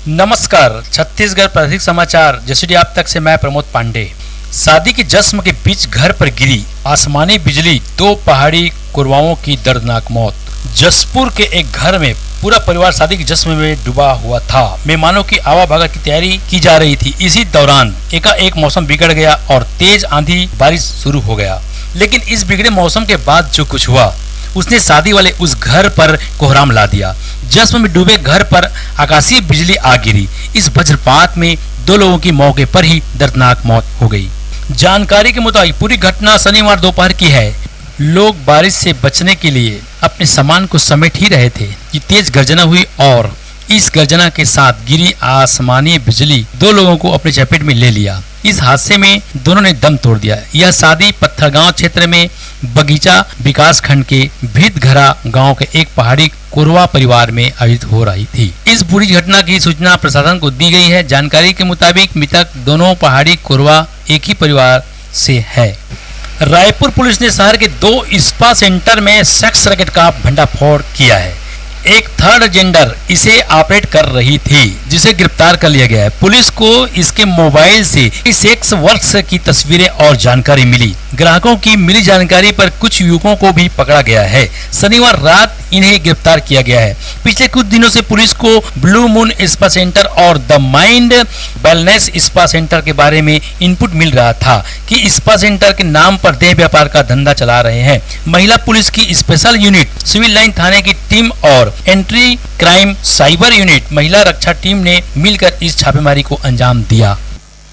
नमस्कार, छत्तीसगढ़ प्रादेशिक समाचार जैसे आप तक से मैं प्रमोद पांडे। शादी की जश्न के बीच घर पर गिरी आसमानी बिजली, 2 पहाड़ी कुरवाओं की दर्दनाक मौत। जसपुर के एक घर में पूरा परिवार शादी की जश्न में डूबा हुआ था। मेहमानों की आवाभगत की तैयारी की जा रही थी। इसी दौरान एकाएक मौसम बिगड़ गया और तेज आंधी बारिश शुरू हो गया। लेकिन इस बिगड़े मौसम के बाद जो कुछ हुआ उसने शादी वाले उस घर पर कोहराम ला दिया। जश्न में डूबे घर पर आकाशीय बिजली आ गिरी। इस वज्रपात में 2 लोगों की मौके पर ही दर्दनाक मौत हो गई। जानकारी के मुताबिक पूरी घटना शनिवार दोपहर की है। लोग बारिश से बचने के लिए अपने सामान को समेट ही रहे थे कि तेज गर्जना हुई और इस गर्जना के साथ गिरी आसमानी बिजली 2 लोगों को अपने चपेट में ले लिया। इस हादसे में दोनों ने दम तोड़ दिया। यह शादी पत्थरगांव क्षेत्र में बगीचा विकास खंड के भितघरा गांव के एक पहाड़ी कोरवा परिवार में आयोजित हो रही थी। इस बुरी घटना की सूचना प्रशासन को दी गई है। जानकारी के मुताबिक मृतक दोनों पहाड़ी कोरवा एक ही परिवार से है। रायपुर पुलिस ने शहर के 2 स्पा सेंटर में सेक्स रैकेट का भंडाफोड़ किया है। एक थर्ड जेंडर इसे ऑपरेट कर रही थी, जिसे गिरफ्तार कर लिया गया है। पुलिस को इसके मोबाइल से सेक्स वर्क्स की तस्वीरें और जानकारी मिली। ग्राहकों की मिली जानकारी पर कुछ युवकों को भी पकड़ा गया है। शनिवार रात इन्हें गिरफ्तार किया गया है। पिछले कुछ दिनों से पुलिस को ब्लू मून स्पा सेंटर और the mind wellness spa centre के बारे में इनपुट मिल रहा था कि स्पा सेंटर के नाम पर देह व्यापार का धंधा चला रहे हैं। महिला पुलिस की स्पेशल यूनिट, सिविल लाइन थाने की टीम और एंट्री क्राइम साइबर यूनिट महिला रक्षा टीम ने मिलकर इस छापेमारी को अंजाम दिया।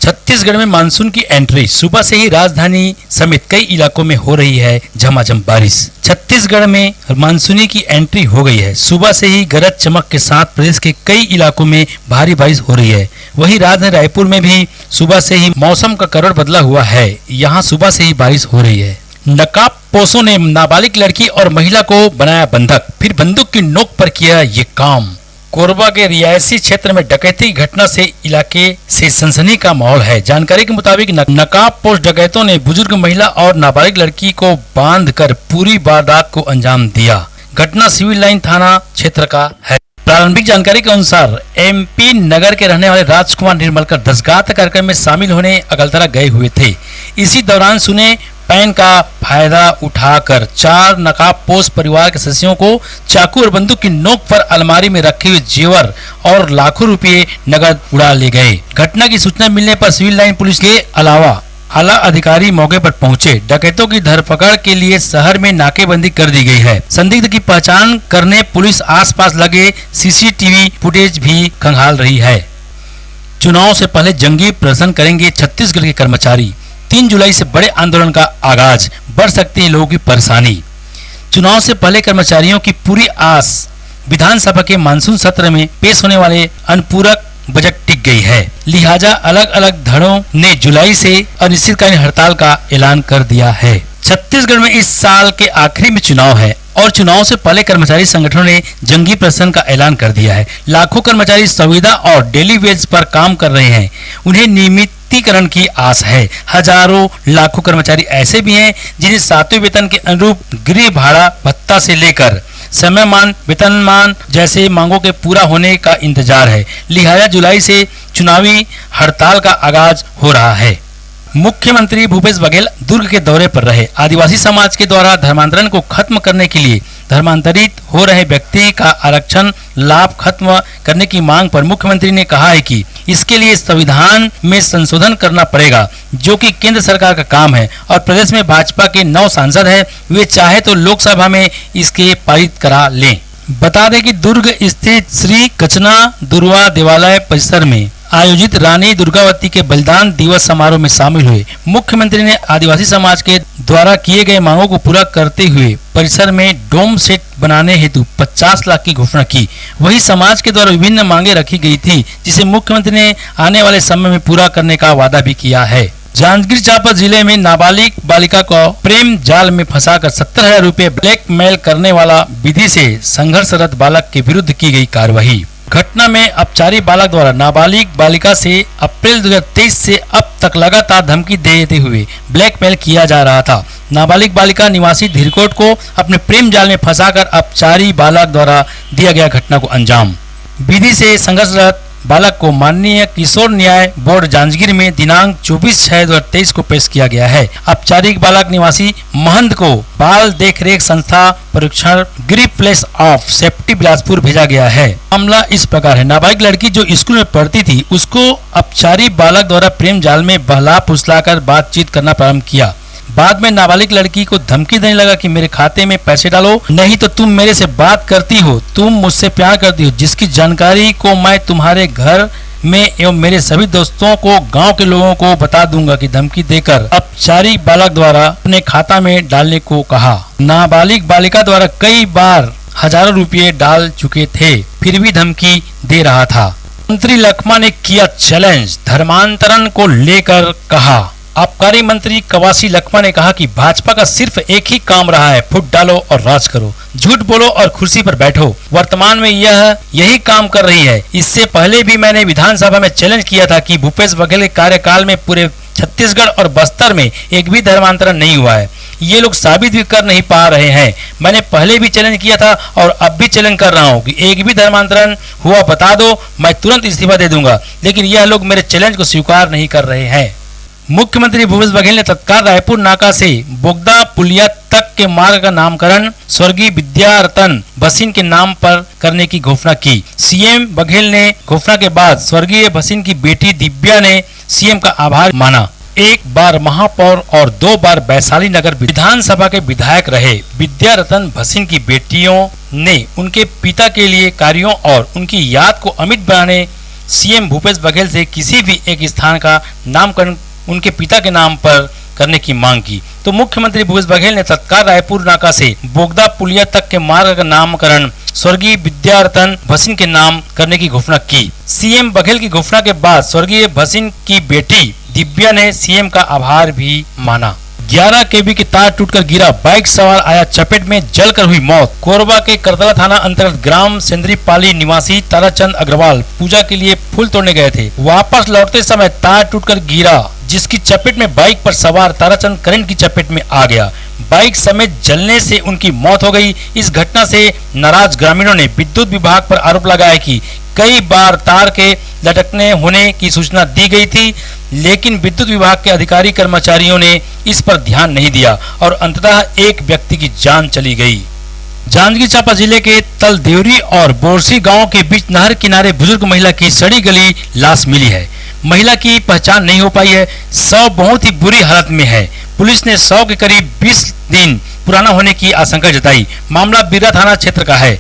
छत्तीसगढ़ में मानसून की एंट्री। सुबह से ही राजधानी समेत कई इलाकों में हो रही है झमाझम बारिश। छत्तीसगढ़ में मानसूनी की एंट्री हो गई है। सुबह से ही गरज चमक के साथ प्रदेश के कई इलाकों में भारी बारिश हो रही है। वहीं राजधानी रायपुर में भी सुबह से ही मौसम का करवट बदला हुआ है। यहाँ सुबह से ही बारिश हो रही है। नकाबपोशों ने नाबालिग लड़की और महिला को बनाया बंधक, फिर बंदूक की नोक पर किया ये काम। कोरबा के रिहायशी क्षेत्र में डकैती की घटना से इलाके से सनसनी का माहौल है। जानकारी के मुताबिक नकाबपोश डकैतों ने बुजुर्ग महिला और नाबालिग लड़की को बांधकर पूरी वारदात को अंजाम दिया। घटना सिविल लाइन थाना क्षेत्र का है। प्रारंभिक जानकारी के अनुसार एमपी नगर के रहने वाले राजकुमार निर्मलकर दसगांठ कार्यक्रम में शामिल होने अगलतरा गए हुए थे। इसी दौरान सुने पैन का फायदा उठाकर 4 नकाबपोश परिवार के सदस्यों को चाकू और बंदूक की नोक पर अलमारी में रखे हुए जेवर और लाखों रुपए नगद उड़ा ले गए। घटना की सूचना मिलने पर सिविल लाइन पुलिस के अलावा आला अधिकारी मौके पर पहुंचे। डकैतों की धरपकड़ के लिए शहर में नाकेबंदी कर दी गई है। संदिग्ध की पहचान करने पुलिस आसपास लगे सीसीटीवी फुटेज भी खंगाल रही है। चुनाव से पहले जंगी प्रदर्शन करेंगे छत्तीसगढ़ के कर्मचारी। 3 जुलाई से बड़े आंदोलन का आगाज, बढ़ सकती है लोगों की परेशानी। चुनाव से पहले कर्मचारियों की पूरी आस विधानसभा के मानसून सत्र में पेश होने वाले अनुपूरक बजट टिक गई है। लिहाजा अलग अलग धड़ों ने जुलाई से अनिश्चितकालीन हड़ताल का ऐलान कर दिया है। छत्तीसगढ़ में इस साल के आखिरी में चुनाव है और चुनाव से पहले कर्मचारी संगठनों ने जंगी प्रदर्शन का ऐलान कर दिया है। लाखों कर्मचारी संविदा और डेली वेज पर काम कर रहे हैं। उन्हें नियमितीकरण की आस है। हजारों लाखों कर्मचारी ऐसे भी हैं जिन्हें 7वें वेतन के अनुरूप गृह भाड़ा भत्ता से लेकर समयमान वेतनमान जैसे मांगों के पूरा होने का इंतजार है। लिहाजा जुलाई से चुनावी हड़ताल का आगाज हो रहा है। मुख्यमंत्री भूपेश बघेल दुर्ग के दौरे पर रहे। आदिवासी समाज के द्वारा धर्मांतरण को खत्म करने के लिए धर्मांतरित हो रहे व्यक्ति का आरक्षण लाभ खत्म करने की मांग पर मुख्यमंत्री ने कहा है कि इसके लिए संविधान में संशोधन करना पड़ेगा, जो कि केंद्र सरकार का काम है और प्रदेश में भाजपा के 9 सांसद हैं। वे चाहे तो लोकसभा में इसके पारित करा लें। बता दें कि दुर्ग स्थित श्री कचना दुर्वा देवालय परिसर में आयोजित रानी दुर्गावती के बलिदान दिवस समारोह में शामिल हुए मुख्यमंत्री ने आदिवासी समाज के द्वारा किए गए मांगों को पूरा करते हुए परिसर में डोम सेट बनाने हेतु 50 लाख की घोषणा की। वही समाज के द्वारा विभिन्न मांगे रखी गई थी, जिसे मुख्यमंत्री ने आने वाले समय में पूरा करने का वादा भी किया है। जांजगीर चांपा जिले में नाबालिग बालिका को प्रेम जाल में फंसाकर 70,000 रुपए ब्लैकमेल करने वाला विधि से संघर्षरत बालक के विरुद्ध की गई कार्रवाई। घटना में अपचारी बालक द्वारा नाबालिग बालिका से अप्रैल 2023 से अब तक लगातार धमकी देते हुए ब्लैकमेल किया जा रहा था। नाबालिग बालिका निवासी धीरकोट को अपने प्रेम जाल में फंसाकर अपचारी बालक द्वारा दिया गया घटना को अंजाम। विधि से संघर्षरत बालक को माननीय किशोर न्याय बोर्ड जांजगीर में दिनांक 24/6/2023 को पेश किया गया है। औपचारिक बालक निवासी महंत को बाल देखरेख संस्था परीक्षण गिरी प्लेस ऑफ सेफ्टी बिलासपुर भेजा गया है। मामला इस प्रकार है, नाबालिग लड़की जो स्कूल में पढ़ती थी उसको औपचारिक बालक द्वारा प्रेम जाल में बहला फुसलाकर बातचीत करना प्रारंभ किया। बाद में नाबालिग लड़की को धमकी देने लगा कि मेरे खाते में पैसे डालो, नहीं तो तुम मेरे से बात करती हो, तुम मुझसे प्यार करती हो, जिसकी जानकारी को मैं तुम्हारे घर में एवं मेरे सभी दोस्तों को, गांव के लोगों को बता दूंगा की धमकी देकर औपचारिक बालक द्वारा अपने खाता में डालने को कहा। नाबालिग बालिका द्वारा कई बार हजारों रुपये डाल चुके थे, फिर भी धमकी दे रहा था। मंत्री लखमा ने किया चैलेंज, धर्मांतरण को लेकर कहा। आबकारी मंत्री कवासी लखमा ने कहा कि भाजपा का सिर्फ एक ही काम रहा है, फुट डालो और राज करो, झूठ बोलो और कुर्सी पर बैठो। वर्तमान में यह यही काम कर रही है। इससे पहले भी मैंने विधानसभा में चैलेंज किया था कि भूपेश बघेल के कार्यकाल में पूरे छत्तीसगढ़ और बस्तर में एक भी धर्मांतरण नहीं हुआ है। ये लोग साबित भी कर नहीं पा रहे हैं। मैंने पहले भी चैलेंज किया था और अब भी चैलेंज कर रहा हूँ कि एक भी धर्मांतरण हुआ बता दो, मैं तुरंत इस्तीफा दे दूंगा, लेकिन यह लोग मेरे चैलेंज को स्वीकार नहीं कर रहे हैं। मुख्यमंत्री भूपेश बघेल ने तत्काल रायपुर नाका से बोगदा पुलिया तक के मार्ग का नामकरण स्वर्गीय विद्यारतन भसीन के नाम पर करने की घोषणा की। सीएम बघेल ने घोषणा के बाद स्वर्गीय भसीन की बेटी दिव्या ने सीएम का आभार माना। एक बार महापौर और 2 बार वैशाली नगर विधानसभा के विधायक रहे विद्यारतन भसीन की बेटियों ने उनके पिता के लिए कार्यों और उनकी याद को अमिट बनाने सीएम भूपेश बघेल से किसी भी एक स्थान का नामकरण उनके पिता के नाम पर करने की मांग की। तो मुख्यमंत्री भूपेश बघेल ने तत्काल रायपुर नाका से बोगदा पुलिया तक के मार्ग का नामकरण स्वर्गीय विद्यारतन भसीन के नाम करने की घोषणा की। सीएम बघेल की घोषणा के बाद स्वर्गीय भसीन की बेटी दिव्या ने सीएम का आभार भी माना। 11 केवी की तार टूटकर गिरा, बाइक सवार आया चपेट में, जलकर हुई मौत। कोरबा के करतला थाना अंतर्गत ग्राम सेंद्रीपाली निवासी ताराचंद अग्रवाल पूजा के लिए फूल तोड़ने गए थे। वापस लौटते समय तार टूटकर गिरा, जिसकी चपेट में बाइक पर सवार ताराचंद करंट की चपेट में आ गया। बाइक समेत जलने से उनकी मौत हो गई। इस घटना से नाराज ग्रामीणों ने विद्युत विभाग पर आरोप लगाया कि कई बार तार के लटकने होने की सूचना दी गई थी, लेकिन विद्युत विभाग के अधिकारी कर्मचारियों ने इस पर ध्यान नहीं दिया और अंततः एक व्यक्ति की जान चली गई। जांजगीर चांपा जिले के तलदेवरी और बोरसी गांव के बीच नहर किनारे बुजुर्ग महिला की सड़ी गली लाश मिली है। महिला की पहचान नहीं हो पाई है। शव बहुत ही बुरी हालत में है। पुलिस ने शव के करीब 20 दिन पुराना होने की आशंका जताई। मामला बिरा थाना क्षेत्र का है।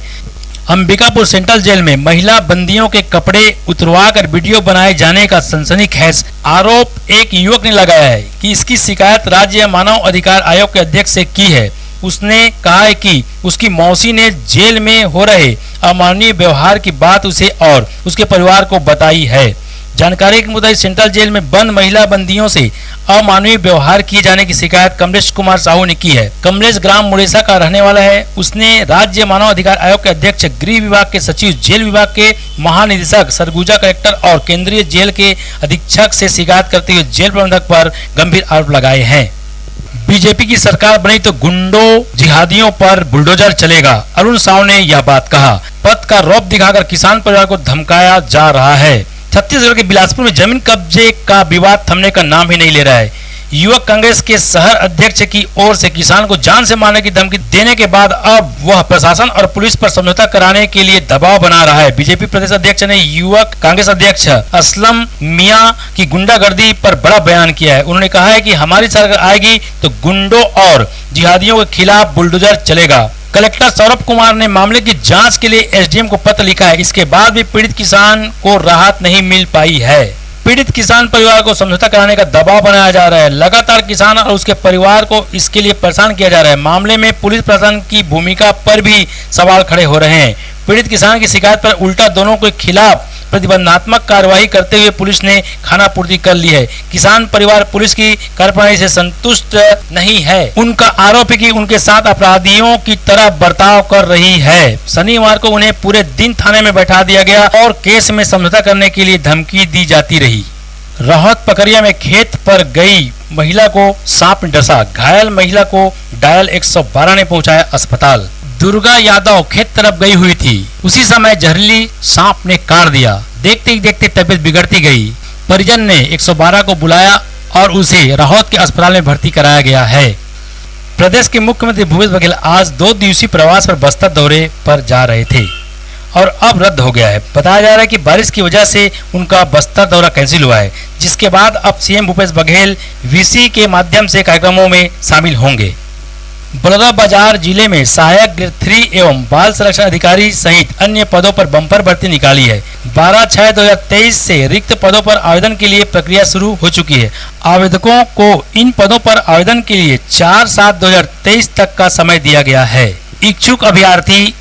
अंबिकापुर सेंट्रल जेल में महिला बंदियों के कपड़े उतरवाकर वीडियो बनाए जाने का सनसनीखेज आरोप एक युवक ने लगाया है कि इसकी शिकायत राज्य मानव अधिकार आयोग के अध्यक्ष से की है। उसने कहा है कि उसकी मौसी ने जेल में हो रहे अमानवीय व्यवहार की बात उसे और उसके परिवार को बताई है। जानकारी के मुताबिक सेंट्रल जेल में बंद महिला बंदियों से अमानवीय व्यवहार किए जाने की शिकायत कमलेश कुमार साहू ने की है। कमलेश ग्राम मुड़ेसा का रहने वाला है। उसने राज्य मानव अधिकार आयोग के अध्यक्ष, गृह विभाग के सचिव, जेल विभाग के महानिदेशक, सरगुजा कलेक्टर और केंद्रीय जेल के अधीक्षक से शिकायत करते हुए जेल प्रबंधक पर गंभीर आरोप लगाए हैं। बीजेपी की सरकार बनी तो गुंडों जिहादियों पर बुलडोजर चलेगा, अरुण साव ने यह बात कहा। पद का रौब दिखाकर किसान परिवार को धमकाया जा रहा है। छत्तीसगढ़ के बिलासपुर में जमीन कब्जे का विवाद थमने का नाम ही नहीं ले रहा है। युवक कांग्रेस के शहर अध्यक्ष की ओर से किसान को जान से मारने की धमकी देने के बाद अब वह प्रशासन और पुलिस पर समझौता कराने के लिए दबाव बना रहा है। बीजेपी प्रदेश अध्यक्ष ने युवक कांग्रेस अध्यक्ष असलम मियां की गुंडागर्दी पर बड़ा बयान किया है। उन्होंने कहा है कि हमारी सरकार आएगी तो गुंडों और जिहादियों के खिलाफ बुलडोजर चलेगा। कलेक्टर सौरभ कुमार ने मामले की जांच के लिए एसडीएम को पत्र लिखा है। इसके बाद भी पीड़ित किसान को राहत नहीं मिल पाई है। पीड़ित किसान परिवार को समझौता कराने का दबाव बनाया जा रहा है। लगातार किसान और उसके परिवार को इसके लिए परेशान किया जा रहा है। मामले में पुलिस प्रशासन की भूमिका पर भी सवाल खड़े हो रहे हैं। पीड़ित किसान की शिकायत पर उल्टा दोनों के खिलाफ प्रतिबंधात्मक कार्रवाई करते हुए पुलिस ने खानापूर्ति कर ली है। किसान परिवार पुलिस की कार्यप्रणाली से संतुष्ट नहीं है। उनका आरोप है कि उनके साथ अपराधियों की तरह बर्ताव कर रही है। शनिवार को उन्हें पूरे दिन थाने में बैठा दिया गया और केस में समझौता करने के लिए धमकी दी जाती रही। राहत पकरिया में खेत पर गई महिला को सांप ने डसा, घायल महिला को डायल 112 ने पहुंचाया अस्पताल। दुर्गा यादव खेत तरफ गई हुई थी, उसी समय जहरीली सांप ने काट दिया। देखते ही देखते तबीयत बिगड़ती गई। परिजन ने 112 को बुलाया और उसे राहौत के अस्पताल में भर्ती कराया गया है। प्रदेश के मुख्यमंत्री भूपेश बघेल आज 2 दिवसीय प्रवास पर बस्तर दौरे पर जा रहे थे और अब रद्द हो गया है। बताया जा रहा है कि बारिश की वजह से उनका बस्तर दौरा कैंसिल हुआ है, जिसके बाद अब सीएम भूपेश बघेल वीसी के माध्यम से कार्यक्रमों में शामिल होंगे। बलौदाबाजार जिले में सहायक ग्रेड 3 एवं बाल संरक्षण अधिकारी सहित अन्य पदों पर बम्पर भर्ती निकाली है। 12/6/2023 से रिक्त पदों पर आवेदन के लिए प्रक्रिया शुरू हो चुकी है। आवेदकों को इन पदों पर आवेदन के लिए 4/7/2023 तक का समय दिया गया है। इच्छुक अभ्यर्थी